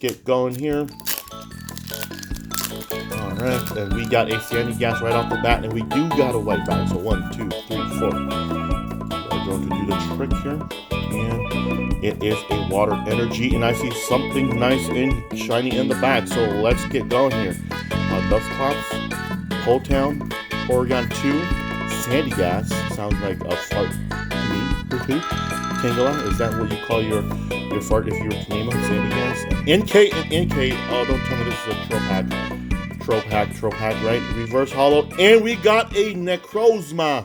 get going here. Alright, and we got a Sandy Gas right off the bat, and we do got a white bag. So 1, 2, 3, 4. We're going to do the trick here. And it is a water energy, and I see something nice and shiny in the back. So let's get going here. Dusclops, Pole Town, Oregon 2, Sandy Gas. Sounds like a fart to me. Tangela, is that what you call your fart if you were to name them? Sandy Gas? NK and NK. Oh, don't tell me this is a Troll Pack, right? Reverse Hollow, and we got a Necrozma.